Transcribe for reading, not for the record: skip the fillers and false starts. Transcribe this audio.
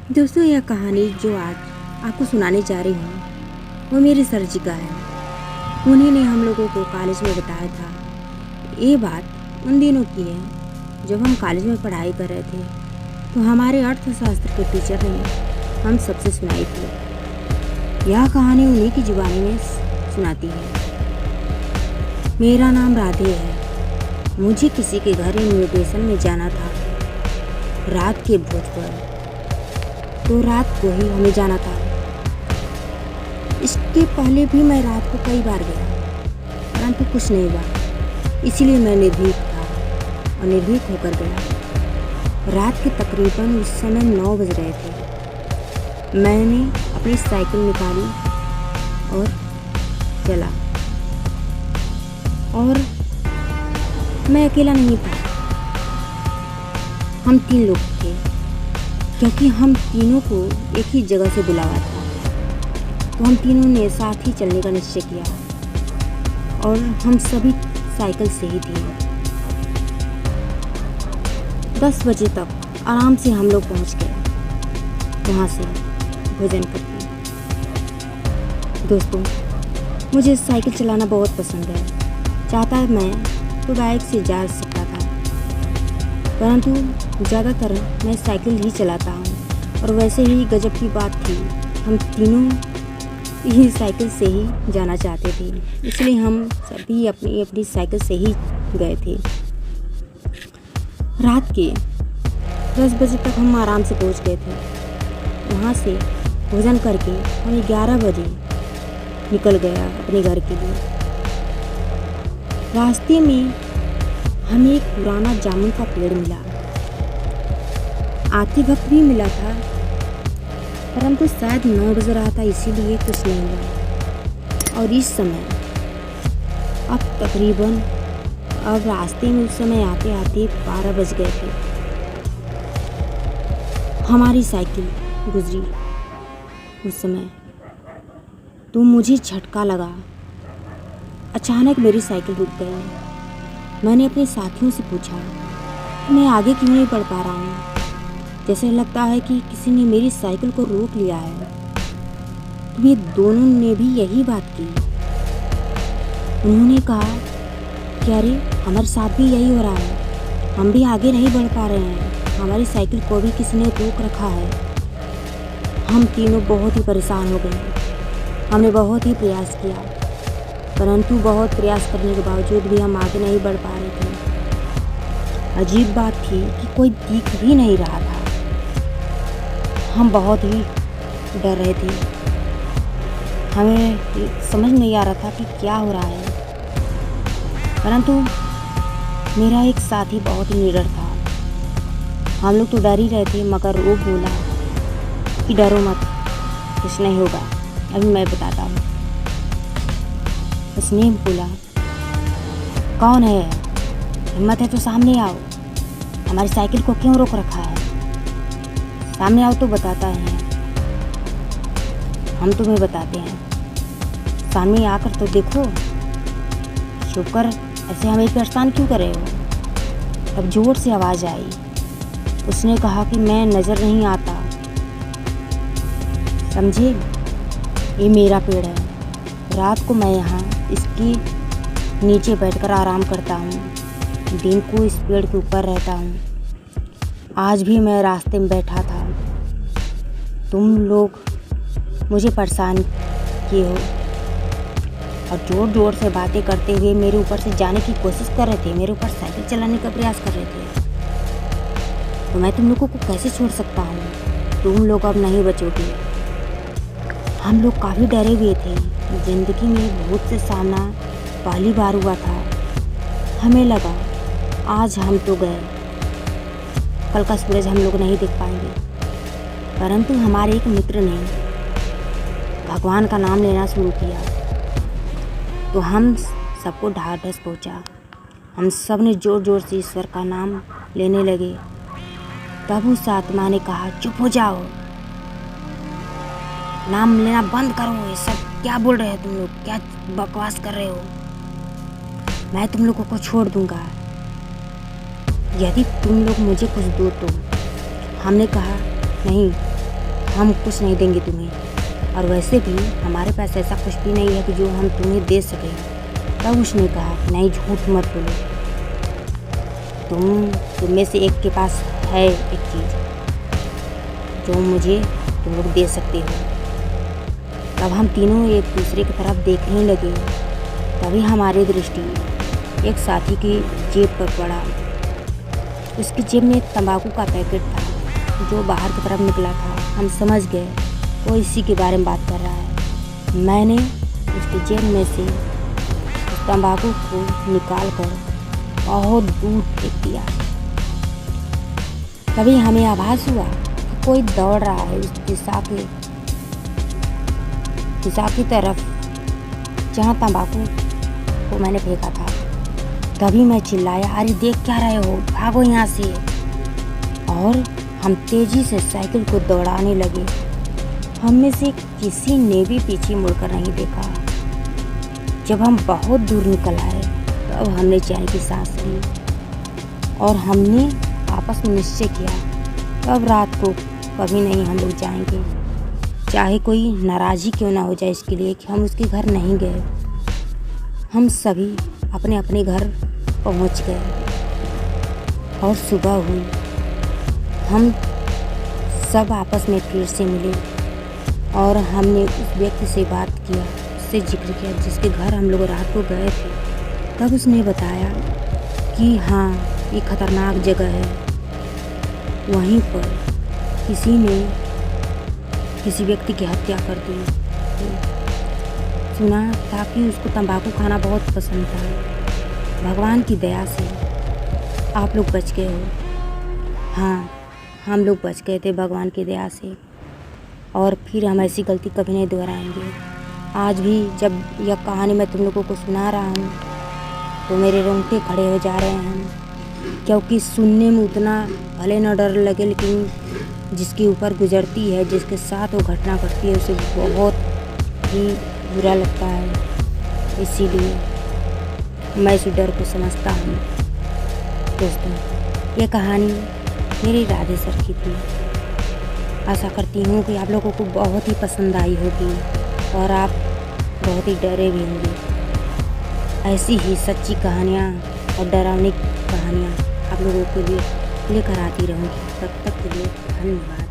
दोस्तों, यह कहानी जो आज आपको सुनाने जा रही हूँ वो मेरे सर जी का है। उन्हीं ने हम लोगों को कॉलेज में बताया था। ये बात उन दिनों की है जब हम कॉलेज में पढ़ाई कर रहे थे, तो हमारे अर्थशास्त्र के टीचर ने हम सबसे सुनाई थी। यह कहानी उन्हीं की जुबानी में सुनाती है। मेरा नाम राधे है। मुझे किसी के घर इन्विटेशन में जाना था रात के भोज पर, तो रात को ही हमें जाना था। इसके पहले भी मैं रात को कई बार गया, परंतु कुछ नहीं हुआ। इसीलिए मैं निर्भीक था और निर्भीक होकर गया। रात के तकरीबन उस समय 9 बज रहे थे। मैंने अपनी साइकिल निकाली और चला। और मैं अकेला नहीं था, हम 3 लोग थे, क्योंकि हम तीनों को एक ही जगह से बुलावा था। तो हम तीनों ने साथ ही चलने का निश्चय किया और हम सभी साइकिल से ही थे। 10 बजे तक आराम से हम लोग पहुंच गए वहाँ से भोजन करके। दोस्तों, मुझे साइकिल चलाना बहुत पसंद है। चाहता मैं तो बाइक से जा सकता था, परंतु ज़्यादातर मैं साइकिल ही चलाता हूँ। और वैसे ही गजब की बात थी, हम तीनों ही साइकिल से ही जाना चाहते थे, इसलिए हम सभी अपनी अपनी साइकिल से ही गए थे। रात के 10 बजे तक हम आराम से पहुँच गए थे। वहाँ से भोजन करके हम 11 बजे निकल गया अपने घर के लिए। रास्ते में हमें एक पुराना जामुन का पेड़ मिला। आते वक्त भी मिला था, परंतु शायद 9 बज रहा था, इसीलिए कुछ नहीं हुआ। और इस समय अब रास्ते में उस समय आते आते 12 बज गए थे। हमारी साइकिल गुजरी उस समय, तो मुझे झटका लगा। अचानक मेरी साइकिल रुक गई। मैंने अपने साथियों से पूछा कि मैं आगे क्यों नहीं बढ़ पा रहा हूँ। जैसे लगता है कि किसी ने मेरी साइकिल को रोक लिया है। तो ये दोनों ने भी यही बात की। उन्होंने कहा कि अरे, हमारे साथ भी यही हो रहा है, हम भी आगे नहीं बढ़ पा रहे हैं, हमारी साइकिल को भी किसी ने रोक रखा है। हम तीनों बहुत ही परेशान हो गए। हमने बहुत ही प्रयास किया, परंतु बहुत प्रयास करने के बावजूद भी हम आगे नहीं बढ़ पा रहे थे। अजीब बात थी कि कोई दिख भी नहीं रहा था। हम बहुत ही डर रहे थे। हमें समझ नहीं आ रहा था कि क्या हो रहा है, परंतु मेरा एक साथी बहुत ही निडर था। हम लोग तो डर ही रहे थे, मगर वो बोला कि डरो मत, कुछ नहीं होगा, अभी मैं बताता हूँ। उसने बोला, कौन है? हिम्मत है तो सामने आओ, हमारी साइकिल को क्यों रोक रखा है? सामने आओ तो बताता है, हम तुम्हें बताते हैं। सामने आकर तो देखो, छुप कर ऐसे हमें परेशान क्यों कर रहे हो? तब जोर से आवाज़ आई। उसने कहा कि मैं नज़र नहीं आता, समझे? ये मेरा पेड़ है। रात को मैं यहाँ इसके नीचे बैठकर आराम करता हूँ, दिन को इस पेड़ के ऊपर रहता हूँ। आज भी मैं रास्ते में बैठा था, तुम लोग मुझे परेशान किए हो और ज़ोर ज़ोर से बातें करते हुए मेरे ऊपर से जाने की कोशिश कर रहे थे, मेरे ऊपर साइकिल चलाने का प्रयास कर रहे थे। तो मैं तुम लोगों को कैसे छोड़ सकता हूँ? तुम लोग अब नहीं बचोगे। हम लोग काफ़ी डरे हुए थे। ज़िंदगी में भूत से सामना पहली बार हुआ था। हमें लगा आज हम तो गए, कल का सूरज हम लोग नहीं देख पाएंगे। परंतु हमारे एक मित्र ने भगवान का नाम लेना शुरू किया, तो हम सबको ढाढ़स पहुंचा। हम सब ने ज़ोर ज़ोर से ईश्वर का नाम लेने लगे। तब उस आत्मा ने कहा, चुप हो जाओ, नाम लेना बंद करो। ये सब क्या बोल रहे हो तुम लोग? क्या बकवास कर रहे हो? मैं तुम लोगों को छोड़ दूंगा यदि तुम लोग मुझे कुछ दो तो। हमने कहा, नहीं, हम कुछ नहीं देंगे तुम्हें, और वैसे भी हमारे पास ऐसा कुछ भी नहीं है कि जो हम तुम्हें दे सकें। तब उसने कहा कि नहीं, झूठ मत बोलो, तुम में से एक के पास है एक चीज़ जो मुझे तुम लोग दे सकते हो। तब हम तीनों एक दूसरे की तरफ देखने लगे। तभी हमारी दृष्टि एक साथी की जेब पर पड़ा। उसकी जेब में एक तंबाकू का पैकेट था जो बाहर की तरफ निकला था। हम समझ गए वो इसी के बारे में बात कर रहा है। मैंने उसकी जेब में से उस तंबाकू को निकाल कर बहुत दूर फेंक दिया। तभी हमें आभास हुआ कि कोई दौड़ रहा है उस दिशा की तरफ जहाँ तंबाकू को मैंने फेंका था। तभी मैं चिल्लाया, अरे देख क्या रहे हो, भागो यहाँ से। और हम तेजी से साइकिल को दौड़ाने लगे। हम में से किसी ने भी पीछे मुड़कर नहीं देखा। जब हम बहुत दूर निकल आए तब हमने चैन की सांस ली और हमने आपस में निश्चय किया अब रात को कभी नहीं हम लोग जाएंगे, चाहे कोई नाराज़ी क्यों ना हो जाए इसके लिए कि हम उसके घर नहीं गए। हम सभी अपने अपने घर पहुंच गए और सुबह हुई। हम सब आपस में फिर से मिले और हमने उस व्यक्ति से बात किया, उससे जिक्र किया जिसके घर हम लोग रात को गए थे। तब उसने बताया कि हाँ, ये खतरनाक जगह है, वहीं पर किसी ने किसी व्यक्ति की हत्या कर दी। सुना था कि उसको तंबाकू खाना बहुत पसंद था। भगवान की दया से आप लोग बच गए हो। हाँ, हम लोग बच गए थे भगवान की दया से, और फिर हम ऐसी गलती कभी नहीं दोहराएंगे। आज भी जब यह कहानी मैं तुम लोगों को सुना रहा हूँ तो मेरे रोंगटे खड़े हो जा रहे हैं, क्योंकि सुनने में उतना भले न डर लगे, लेकिन जिसके ऊपर गुजरती है, जिसके साथ वो घटना घटती है, उसे बहुत ही बुरा लगता है। इसीलिए मैं इस डर को समझता हूँ। दोस्तों, ये कहानी मेरी राधे सर की थी। आशा करती हूँ कि आप लोगों को बहुत ही पसंद आई होगी और आप बहुत ही डरे भी होंगे। ऐसी ही सच्ची कहानियाँ और डरावनी कहानियाँ आप लोगों के लिए लेकर आती रहूँगी। तब तक के लिए धन्यवाद।